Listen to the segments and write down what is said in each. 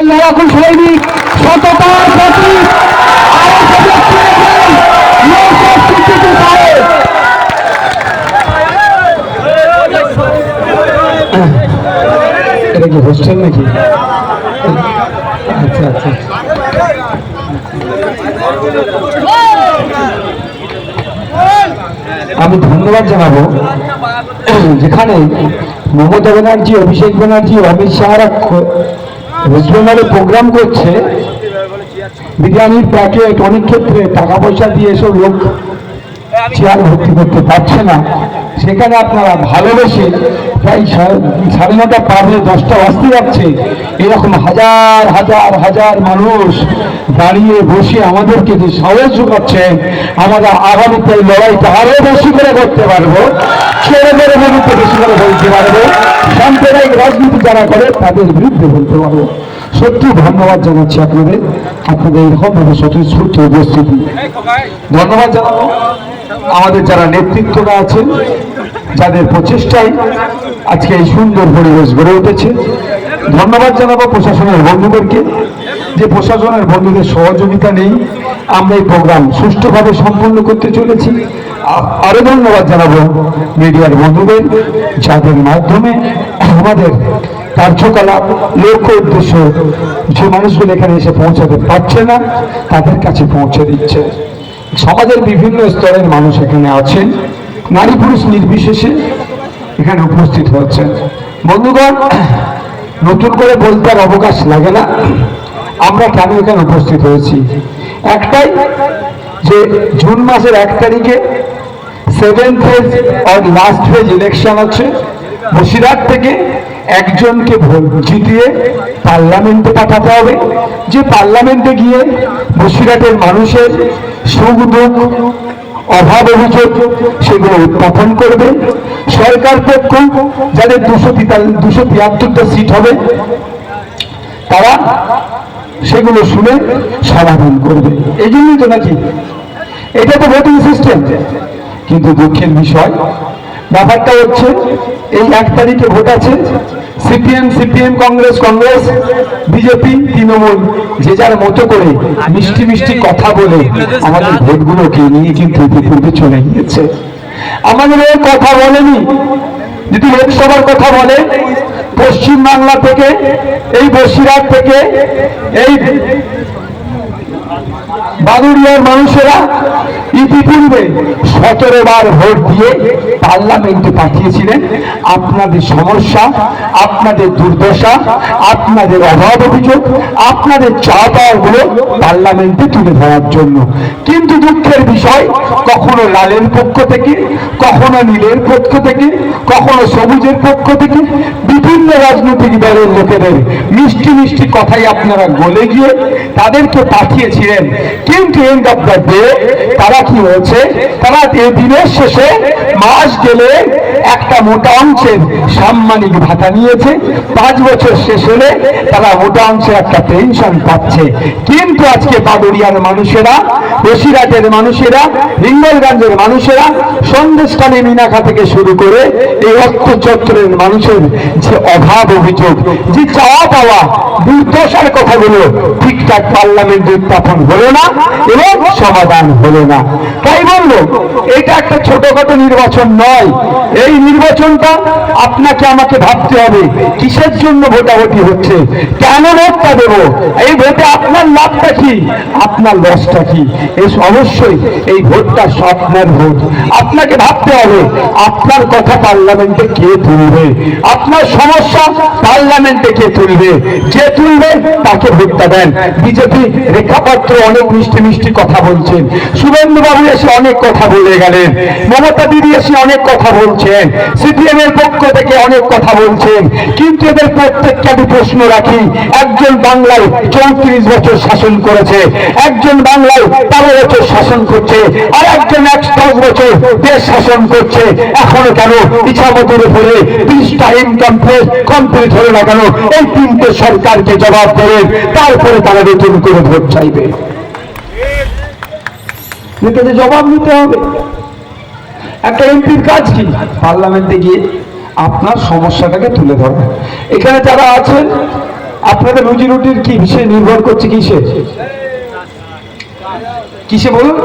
লড়াকু সৈনিক সততার প্রতি এটা কি হোস্টেল নাকি? আচ্ছা আচ্ছা, আমি ধন্যবাদ জানাবো যেখানে মমতা ব্যানার্জি, অভিষেক ব্যানার্জি, অমিত শাহরা ওয়েস্ট বেঙ্গলে প্রোগ্রাম করছে, বিরিয়ানির প্যাকেট অনেক ক্ষেত্রে টাকা পয়সা দিয়ে এসব লোক চেয়ার ভর্তি করতে পারছে না, সেখানে আপনারা ভালোবেসে প্রায় 9:30 পাবে 10টা বাজতে যাচ্ছে, এরকম হাজার হাজার হাজার মানুষ দাঁড়িয়ে বসে আমাদেরকে যে সাহস যোগাচ্ছেন, আমরা আগামীতে লড়াইটা আরো বেশি করে করতে পারবো, ছেলেদের বিরুদ্ধে বেশি করে বলতে পারবো, সাম্প্রদায়িক রাজনীতি যারা করে তাদের বিরুদ্ধে বলতে পারবো। সত্যি ধন্যবাদ জানাচ্ছি আপনাদের, আপনাদের এরকমভাবে স্বতঃস্ফূর্ত উপস্থিতি। ধন্যবাদ জানাবো আমাদের যারা নেতৃত্বরা আছেন, যাদের প্রচেষ্টায় আজকে এই সুন্দর পরিবেশ গড়ে উঠেছে। ধন্যবাদ জানাবো প্রশাসনের বন্ধুদেরকে, যে প্রশাসনের বন্ধুদের সহযোগিতা নেই আমরা এই প্রোগ্রাম সুষ্ঠুভাবে সম্পন্ন করতে চলেছি। আরো ধন্যবাদ জানাবো মিডিয়ার বন্ধুদের, যাদের মাধ্যমে আমাদের কার্যকলাপ, লক্ষ্য, উদ্দেশ্য যে মানুষগুলো এখানে এসে পৌঁছাতে পারছে না তাদের কাছে পৌঁছে দিচ্ছে। সমাজের বিভিন্ন স্তরের মানুষ এখানে আছেন, নারী পুরুষ নির্বিশেষে এখানে উপস্থিত হচ্ছেন। বন্ধুগণ, নতুন করে বলতে আর অবকাশ লাগে না আমরা কেন এখানে উপস্থিত হয়েছি। একটাই, যে জুন মাসের 1 তারিখে 7th ফেজ আর লাস্ট ফেজ ইলেকশন আছে। বসিরহাট থেকে একজনকে ভোট জিতিয়ে পার্লামেন্টে পাঠাতে হবে, যে পার্লামেন্টে গিয়ে বসিরহাটের মানুষের সুখ দুঃখ, অভাব, অভিযোগ সেগুলো উত্থাপন করবে। সরকার পক্ষ যাদের 273টা সিট হবে তারা সেগুলো শুনে সমাধান করবে। এই জন্যই তো নাকি এটা তো ভোটিং সিস্টেম। কিন্তু দুঃখের বিষয় ব্যাপারটা হচ্ছে এই 1 তারিখে ভোট আছে, সিপিএম কংগ্রেস, বিজেপি, তৃণমূল যে যার মতো করে মিষ্টি মিষ্টি কথা বলে আমাদের ভোটগুলোকে নিয়ে কিন্তু ইতিপূর্বে চলে গিয়েছে। আমাদের এই কথা বলেনি। যদি লোকসভার কথা বলে, পশ্চিম বাংলা থেকে, এই বসিরহাট থেকে, এই বাদুড়িয়ার মানুষেরা ইতিপূর্বে 17 বার ভোট দিয়ে পার্লামেন্টে পাঠিয়েছিলেন আপনাদের সমস্যা, আপনাদের দুর্দশা, আপনাদের অভাব, অভিযোগ, আপনাদের চাওয়া পাওয়াগুলো পার্লামেন্টে তুলে ধরার জন্য। কিন্তু দুঃখের বিষয়, কখনো লালের পক্ষ থেকে, কখনো নীলের পক্ষ থেকে, কখনো সবুজের পক্ষ থেকে বিভিন্ন রাজনৈতিক দলের লোকেদের মিষ্টি মিষ্টি কথাই আপনারা গলে গিয়ে তাদেরকে পাঠিয়েছিলেন। কিন্তু এন্ড অফ দ্য ডে তারা কি হয়েছে, তারা দিনের শেষে মাস গেলে একটা মোটা অংশের সাম্মানিক ভাতা নিয়েছে, 5 বছর শেষ হলে তারা মোটা অংশের একটা পেনশন পাচ্ছে। কিন্তু আজকে বাদুড়িয়ার মানুষেরা, বসিরহাটের মানুষেরা, হিঙ্গলগঞ্জের মানুষেরা, সন্দেশখালী মিনাখা থেকে শুরু করে এই অর্থ চত্বরের মানুষের যে অভাব, অভিযোগ, যে চাওয়া পাওয়া, দুর্দশার কথাগুলো ঠিকঠাক পার্লামেন্টে উত্থাপন হলো না এবং সমাধান হলো না। তাই বললো এটা একটা ছোটখাটো নির্বাচন নয়। এই নির্বাচনটা আপনাকে আমাকে ভাবতে হবে কিসের জন্য ভোটাভুটি হচ্ছে, কেন ভোটটা দেবো, এই ভোটে আপনার লাভটা কি, আপনার লসটা কি। অবশ্যই এই ভোটটা আপনার ভোট। আপনাকে ভাবতে হবে আপনার কথা পার্লামেন্টে কে তুলবে, আপনার সমস্যা পার্লামেন্টে কে তুলবে, যে তুলবে তাকে ভোটটা দেন। বিজেপি রেখাপাত্র অনেক মিষ্টি মিষ্টি কথা বলছেন, শুভেন্দু বাবু এসে অনেক কথা বলে গেলেন, মমতা দিদি এসে অনেক কথা বলছেন, সিপিএম এর পক্ষ থেকে অনেক কথা বলছেন। কিন্তু এদের প্রত্যেককে আমি প্রশ্ন রাখি, একজন বাংলায় 34 বছর শাসন করেছে, একজন বাংলায় 13 বছর শাসন করছে, আর একজন 10 বছর দেশ শাসন করছে। এখনো কেন ইচ্ছামতির উপরে 30টা ইনকাম কমপ্লিট হলো না কেন? এই 3টে সরকারকে জবাব দেবেন, তারপরে তারা নতুন করে ভোট চাইবে। নেতাদের জবাব নিতে হবে। একটা এমপির কাজ কি? পার্লামেন্টে গিয়ে আপনার সমস্যাটাকে তুলে ধরা। এখানে যারা আছেন আপনাদের রুজি রুটির কি কিসে নির্ভর করছে? কিসে কিসে বলুন?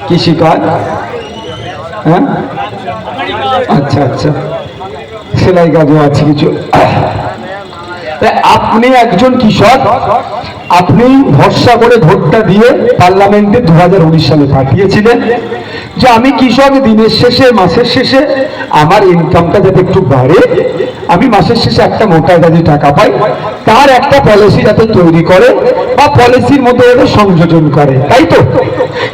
কৃষিকাজ। হ্যাঁ, আচ্ছা আচ্ছা, সেলাই কাজও আছে কিছু। আপনি একজন কৃষক, আপনি ভরসা করে ভোটটা দিয়ে পার্লামেন্টে 2019 সালে পাঠিয়েছিলেন যে আমি কৃষক, দিনের শেষে মাসের শেষে আমার ইনকামটা যাতে একটু বাড়ে, আমি মাসের শেষে একটা মোটা দাজি টাকা পাই, তার একটা পলিসি যাতে তৈরি করে বা পলিসির মধ্যে যাতে সংযোজন করে, তাই তো?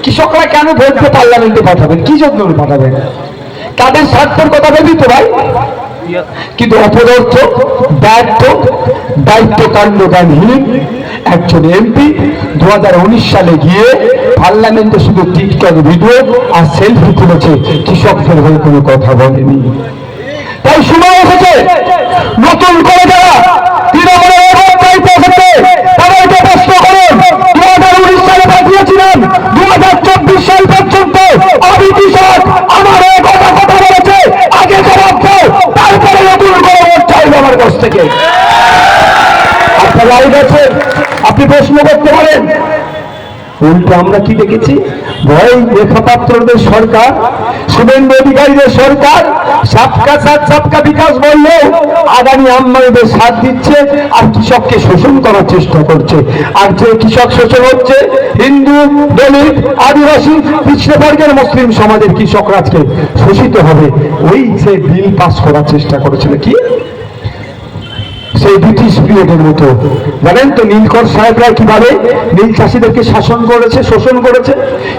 কৃষকরা কেন ভোট দিয়ে পার্লামেন্টে পাঠাবেন? কি জন্য পাঠাবেন? তাদের স্বার্থের কথা ভেবেই তো ভাই। কিন্তু অপদার্থ, ব্যর্থ, দায়িত্ব কাণ্ডজ্ঞানহীন একজন এমপি 2019 সালে গিয়ে পার্লামেন্টে শুধু টিকটক ভিডিও আর সেলফি তুলেছে, কৃষকদের হয়ে কোনো কথা বলেনি। তাই সময় এসেছে নতুন করে যারা তৃণমূলের তাদেরকে প্রশ্ন করুন। 2019 সালে পাঠিয়েছিলাম, 2024 সাল পর্যন্ত আমি কৃষক, আমার কথা কথা বলেছে, আগে জবাব দাও, তারপরে নতুন করে ভোট চাইবে আমার কাছ থেকে। আপনার লাইভ আছে, আপনি প্রশ্ন করতে পারেন। উল্টো আমরা কি দেখেছি? ভয় রেখাপাত্রদের সরকার, শুভেন্দু অধিকারীদের সরকার সবকা সাথ সবকা বিকাশ বললেও আদানি আম্বানিদের সাথ দিচ্ছে আর কৃষককে শোষণ করার চেষ্টা করছে। আর যে কৃষক শোষণ হচ্ছে, হিন্দু, দলিত, আদিবাসী, পিছড়ে বর্গের মুসলিম সমাজের কৃষকরা আজকে শোষিত হবে। ওই যে বিল পাস করার চেষ্টা করেছিল, কি সেই ব্রিটিশ পিরিয়ডের মতো, জানেন তো নীলকর সাহেবরা কিভাবে নীল চাষিদেরকে শাসন করেছে, শোষণ করেছে,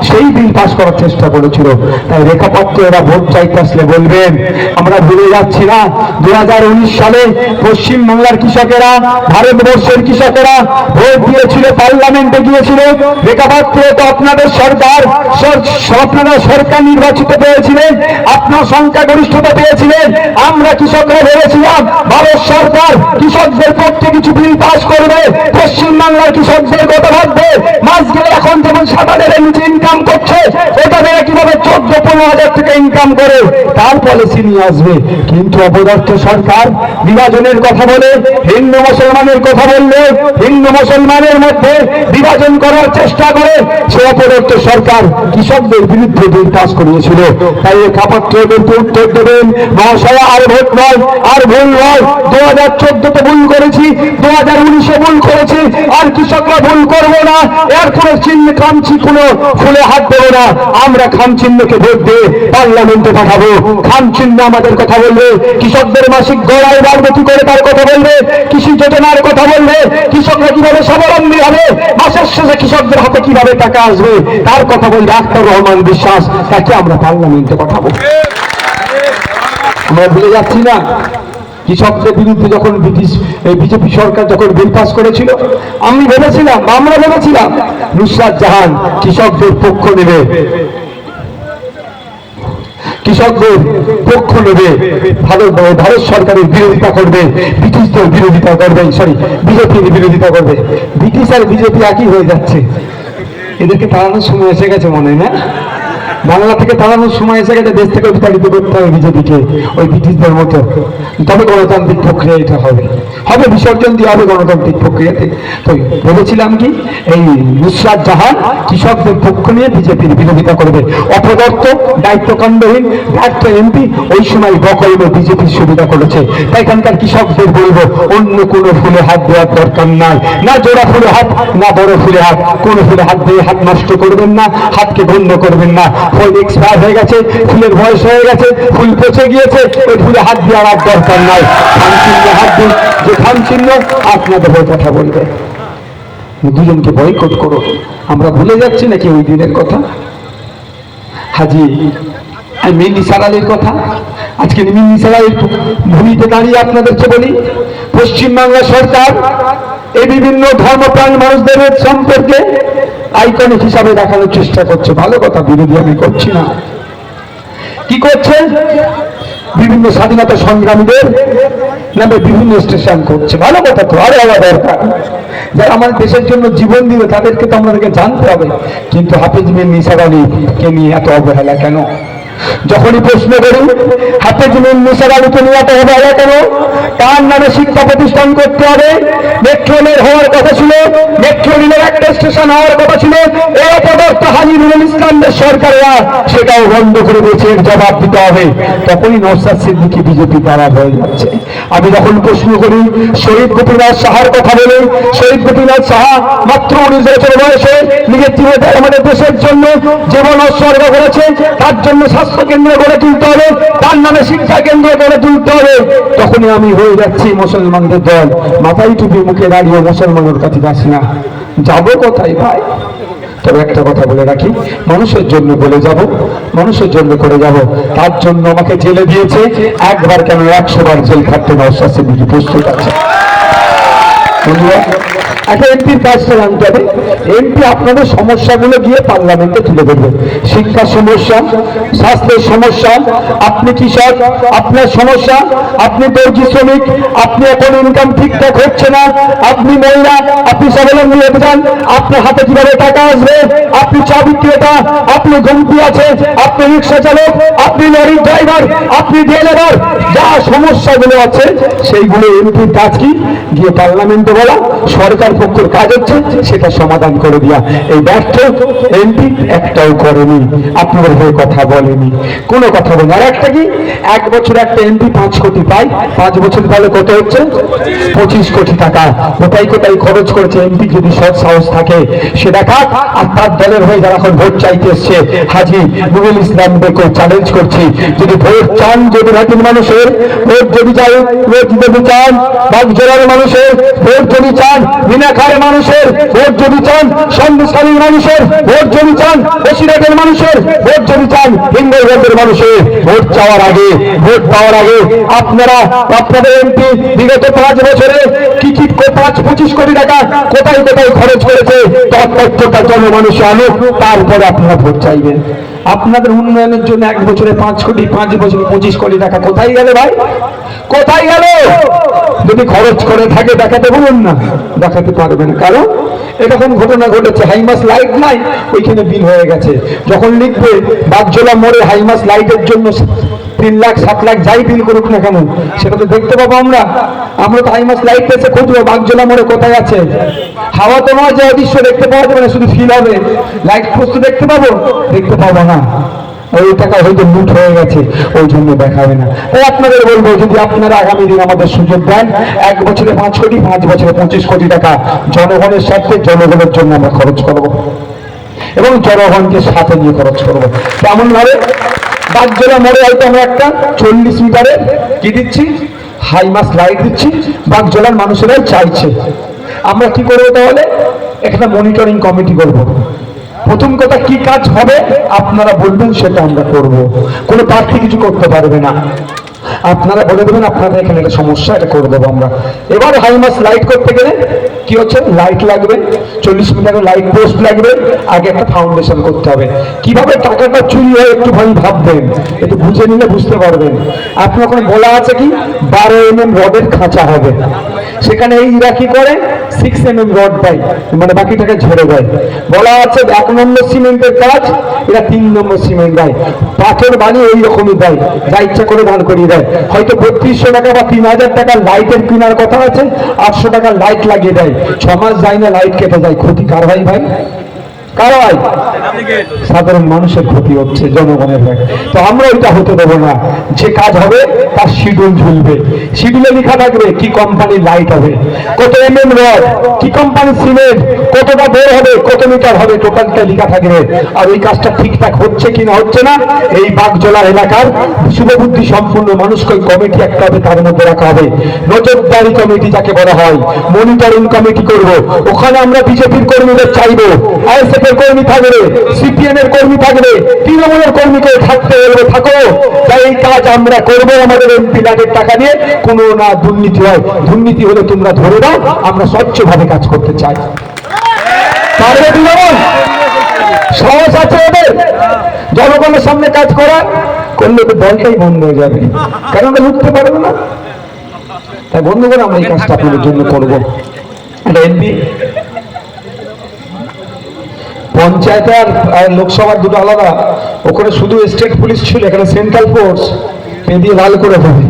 সেই বিল পাস করার চেষ্টা করেছিল। তাই রেখাপাত্র এরা ভোট চাইতে আসলে বলবেন আমরা ভুলে যাচ্ছি না 2019 সালে পশ্চিমবাংলার কৃষকেরা, ভারতবর্ষের কৃষকেরা ভোট দিয়েছিল, পার্লামেন্টে গিয়েছিল। রেখাপাত্র তো আপনাদের সরকার, আপনারা সরকার নির্বাচিত পেয়েছিলেন, আপনার সংখ্যাগরিষ্ঠতা পেয়েছিলেন। আমরা কৃষকরা ভেবেছিলাম ভারত সরকার কৃষকদের পক্ষে কিছু বিল পাস করবে, পশ্চিমবাংলার কৃষকদের কথা ভাববে। মাস গেলে এখন যেমন 7,000 নিচে ইনকাম করছে, এটা দিয়ে কিভাবে 14-15 হাজার টাকা ইনকাম করে তার পলিসি নিয়ে আসবে। কিন্তু অপদার্থ সরকার বিভাজনের কথা বলে, হিন্দু মুসলমানের কথা বললে হিন্দু মুসলমানের মধ্যে বিভাজন করার চেষ্টা করে, সে অপদার্থ সরকার কৃষকদের বিরুদ্ধে বিল পাস করিয়েছিল। তাই রেখাপাত্রদেরকে উত্তর দেবেন মহাশয়, আর ভোট নয়, আর ভুল নয়। 2014-তে ভুল করেছি, 2019-এ ভুল করেছি, আর কৃষকরা ভুল করবো না। এর কোনো চিহ্ন খামচি কোনো ফুলে হাত দেবো না। আমরা খাম চিহ্নকে ভোট দিয়ে পার্লামেন্টে পাঠাবো। খাম চিহ্ন আমাদের কথা বলবে, কৃষকদের মাসিক গড়াই বাড়বে কি করে তার কথা বলবে, কৃষি যোজনার কথা বলবে, কৃষকরা কিভাবে স্বাবলম্বী হবে, মাসের শেষে কৃষকদের হাতে কিভাবে টাকা আসবে তার কথা বলবে আখতার রহমান বিশ্বাস। তাকে আমরা পার্লামেন্টে পাঠাবো। আমরা ভুলে যাচ্ছি না কৃষকদের বিরুদ্ধে যখন বিজেপি সরকার যখন বিল পাস করেছিল, আমরা ভেবেছিলাম নুসরাত জাহান কৃষকদের পক্ষ নেবে, কৃষকদের পক্ষ নেবে, ভারত সরকারের বিরোধিতা করবে, ব্রিটিশদের বিরোধিতা করবে, বিজেপির বিরোধিতা করবে। ব্রিটিশ আর বিজেপি একই হয়ে যাচ্ছে। এদেরকে তাড়ানোর সময় এসে গেছে মনে হয়, না? বাংলা থেকে তাড়ানোর সময় এসে গেছে, দেশ থেকে বিতাড়িত করতে হবে বিজেপিকে ওই ব্রিটিশদের মতো। তবে গণতান্ত্রিক প্রক্রিয়া এটা হবে, বিসর্জন দিয়ে হবে গণতান্ত্রিক প্রক্রিয়াতে। তো বলেছিলাম কি, এই নুসরাত জাহান কৃষকদের পক্ষ নিয়ে বিজেপির বিরোধিতা করবে। অপদার্থ, দায়িত্বকাণ্ডহীন, ব্যর্থ এমপি ওই সময় বকলমে বিজেপির সুবিধা করেছে। তাই এখানকার কৃষকদের বলবো অন্য কোনো ফুলে হাত দেওয়ার দরকার নাই, না জোড়া ফুলে হাত, না বড় ফুলে হাত। কোনো ফুলে হাত দিয়ে হাত নষ্ট করবেন না, হাতকে বন্ধ করবেন না। ফুল এক্সপায়ার হয়ে গেছে, ফুলের বয়স হয়ে গেছে, ফুল পচে গিয়েছে, ওই ফুলে হাত দেওয়ার আর দরকার নাই। খাম চিহ্ন হাত দিন, যে খাম চিহ্ন আপনাদের কথা বলবে। দুজনকে বয়কট করো। আমরা ভুলে যাচ্ছি নাকি ওই দিনের কথা? হাজি মির নিসার আলীর কথা। আজকে মির নিসার আলীর ভূমিতে দাঁড়িয়ে আপনাদেরকে বলি, পশ্চিমবাংলা সরকার এই বিভিন্ন ধর্মপ্রাণ মানুষদের সম্পর্কে আইকনিক হিসাবে দেখানোর চেষ্টা করছে। ভালো কথা, বিরোধী আমি করছি না। কি করছে? বিভিন্ন স্বাধীনতা সংগ্রামীদের নামে বিভিন্ন স্টেশন করছে। ভালো কথা তো, আরো হওয়া দরকার। যারা আমাদের দেশের জন্য জীবন দিবে তাদেরকে তো আমাদেরকে জানতে হবে। কিন্তু হাফিজ মির নিসার আলীকে নিয়ে এত অবহেলা কেন? যখনই প্রশ্ন করি হাফেজ মুসার আলীকে নিয়াতে হবে আগে কেন, তার নামে শিক্ষা প্রতিষ্ঠান করতে হবে, মেট্রো রেল হওয়ার কথা ছিল, মেট্রো রেলের একটা স্টেশন হওয়ার কথা ছিল, এই অপদার্থ হাজী নুরুল ইসলামদের সরকারেরা সেটাও বন্ধ করে দিয়েছে, এর জবাব দিতে হবে। তখনই নওশাদ সিদ্দিকী বিজেপি তারা হয়ে যাচ্ছে। আমি যখন প্রশ্ন করি শহীদ গোপীনাথ সাহার কথা বলে, শহীদ গোপীনাথ সাহা মাত্র 19 বছর বয়সে নিজের জীবনে আমাদের দেশের জন্য জীবন উৎসর্গ করেছে, তার জন্য স্বাস্থ্য কেন্দ্র গড়ে তুলতে হবে, তার নামে শিক্ষা কেন্দ্র গড়ে তুলতে হবে। তখনই আমি হয়ে যাচ্ছি মুসলমানদের দল, মাথায় টুপি মুখে দাঁড়িয়ে মুসলমানের কাছে যাচ্ছি না, যাবো কোথায় ভাই? তবে একটা কথা বলে রাখি, মানুষের জন্য বলে যাব, মানুষের জন্য করে যাব। তার জন্য আমাকে জেলে দিয়েছে, একবার কেন 100 বার জেল খাটতে নওশাদ সিদ্দিকী প্রস্তুত আছে। একটা এমপির কাজটা জানতে হবে, এমপি আপনাদের সমস্যাগুলো গিয়ে পার্লামেন্টে তুলে ধরবে। শিক্ষার সমস্যা, স্বাস্থ্যের সমস্যা, আপনি কৃষক, আপনার সমস্যা, আপনি দর্জি শ্রমিক, আপনি এখন ইনকাম ঠিকঠাক হচ্ছে না, আপনি মহিলা, আপনি স্বাবলম্বী হতে চান, আপনার হাতে কিভাবে টাকা আসবে, আপনি চা বিক্রেতা, আপনি ঘুমটি আছে, আপনি রিক্সা চালক, আপনি লরির ড্রাইভার, আপনি ডেলিভার, যা সমস্যাগুলো আছে সেইগুলো এমপির কাজ কি গিয়ে পার্লামেন্টে বলা, সরকার পক্ষের কাজ হচ্ছে সেটা সমাধান করে দেওয়া। এই ব্যর্থ এমপি একটাও করেনি, আপনাদের হয়ে কথা বলেনি, কোনো কথা বলেনি। আর একটা কি, 1 বছর একটা এমপি 5 কোটি পায়, 5 বছর তাহলে কত হচ্ছে 25 কোটি টাকা। কোথায় কোথায় খরচ করেছে এমপি, যদি সৎ সাহস থাকে সে দেখাক। আর তার দলের হয়ে যারা এখন ভোট চাইতে এসছে, হাজী নুরুল ইসলামকে চ্যালেঞ্জ করছি, যদি ভোট চান, যদি রাতের মানুষের ভোট যদি চাই, ভোট যদি চান বাগজোড়ার মানুষের ভোট যদি চান, মিনাখার মানুষের ভোট যদি চান, সন্দেশখালীর মানুষের ভোট যদি চান, বসিরহাটের মানুষের ভোট যদি চান, হিঙ্গলগঞ্জের মানুষের ভোট চাওয়ার আগে, ভোট পাওয়ার আগে আপনারা আপনাদের এমপি বিগত 5 বছরে কি 25 কোটি টাকা কোথায় কোথায় খরচ করেছে তার তথ্যটা জনমানুষে আলো, তারপরে আপনারা ভোট চাইবেন। আপনাদের উন্নয়নের জন্য 1 বছরে 5 কোটি, 5 বছরে 25 কোটি টাকা কোথায় গেল ভাই, কোথায় গেল? যদি খরচ করে থাকে দেখাতে বলুন না, দেখাতে পারবে না। কারণ এরকম ঘটনা ঘটেছে, হাইমাস লাইট নাই, ওইখানে বিল হয়ে গেছে। যখন লিখবে বাগজোলা মোড়ে হাইমাস লাইটের জন্য 3 লাখ 7 লাখ যাই বিল করুক না কেন, সেটা তো দেখতে পাবো আমরা। আমরা তো হাইমাস লাইট পেয়েছে খুঁজবো বাগজোলা মোড়ে কোথায় আছে। হাওয়া তো নয় যে দৃশ্য দেখতে পাওয়া যাবে না, শুধু ফিল হবে। লাইট পোস্ট দেখতে পাবো, দেখতে পাবো না, ওই টাকা হয়তো লুট হয়ে গেছে, ওই জন্য দেখাবে না। তাই আপনাদের বলবো, যদি আপনারা আগামী দিন আমাদের সুযোগ দেন, 1 বছরে 5 কোটি, 5 বছরে 25 কোটি টাকা জনগণের স্বার্থে, জনগণের জন্য আমরা খরচ করব এবং জনগণকে সাথে নিয়ে খরচ করবো। তেমন ভাবে বাগজোলা মোড়ে হয়তো আমরা একটা 40 মিটারে কি দিচ্ছি, হাইমাস লাইট দিচ্ছি, বাগজোলার মানুষেরাই চাইছে। আমরা কি করবো তাহলে, একটা মনিটরিং কমিটি করবো। প্রথম কথা, কি কাজ হবে আপনারা বলবেন, সেটা আমরা করব। কোনো প্রার্থী কিছু করতে পারবে না, আপনারা বলে দেবেন আপনাদের এখানে একটা সমস্যা, এটা করে দেবো আমরা। এবার হাইমাস লাইট করতে গেলে কি হচ্ছে, লাইট লাগবে, 40 মিটারের লাইট পোস্ট লাগবে, আগে একটা ফাউন্ডেশন করতে হবে। কিভাবে টাকাটা চুরি হয় একটু ভাববেন, একটু বুঝে নিলে বুঝতে পারবেন। আপনার ওখানে বলা আছে কি 12 mm রডের খাঁচা হবে, সেখানে এই রাখি করে 6 mm রড দেয়, মানে বাকিটাকে ঝেড়ে দেয়। বলা আছে 1 নম্বর সিমেন্টের কাজ, এরা 3 নম্বর সিমেন্ট দেয়, পাথর বানিয়ে এই রকমই দেয়, যা ইচ্ছা করে দাঁড় করিয়ে দেয়। হয়তো 3200 টাকা বা 3000 টাকা লাইটের কেনার কথা আছে, 800 টাকা লাইট লাগিয়ে দেয়, 6 মাস যায় না, লাইট কেটে যায়। ক্ষতি কার হয় ভাই? কার হয়? সাধারণ মানুষের ক্ষতি হচ্ছে, জনগণের হয়। তো আমরা ওইটা হতে দেবো না। যে কাজ হবে তার শিডিউল ঝুলবে, শিডিউলে লেখা থাকবে কি কোম্পানির লাইট হবে, কত mm রড, কি কোম্পানির সিমেন্ট, কতটা বের হবে, কত মিটার হবে, টোটালটা লেখা থাকবে। আর ওই কাজটা ঠিকঠাক হচ্ছে কি না হচ্ছে না, এই বাগজোলা এলাকার শুভবুদ্ধি সম্পূর্ণ মানুষকে কমিটি একটা হবে, তার মধ্যে রাখা হবে নজরদারি কমিটি যাকে বলা হয়, মনিটরিং কমিটি করব। ওখানে আমরা বিজেপির কর্মীদের চাইবো, আইএসএফ এর কর্মী থাকবে, সিপিএম এর কর্মী থাকবে, তৃণমূলের কর্মীকে থাকতে বলবো, থাকো। তাই এই কাজ আমরা করবো আমাদের এমপি লাটের টাকা দিয়ে, কোনো না দুর্নীতি হয়। দুর্নীতি হলে তোমরা ধরে দাও, আমরা স্বচ্ছভাবে কাজ করতে চাই। পারবে তৃণমূল? সাহস আছে ওদের জনগণের সামনে কাজ করা? করলে তো দলটাই বন্ধ হয়ে যাবে, কারণ লুটতে পারবে না। তাই বন্ধু করে আমরা এই কাজটা আপনাদের জন্য করবো। এটা এমপি পঞ্চায়েত আর লোকসভার দুটো আলাদা। ওখানে শুধু স্টেট পুলিশ ছিল, এখানে সেন্ট্রাল ফোর্স দিয়ে লাল করে দেবে।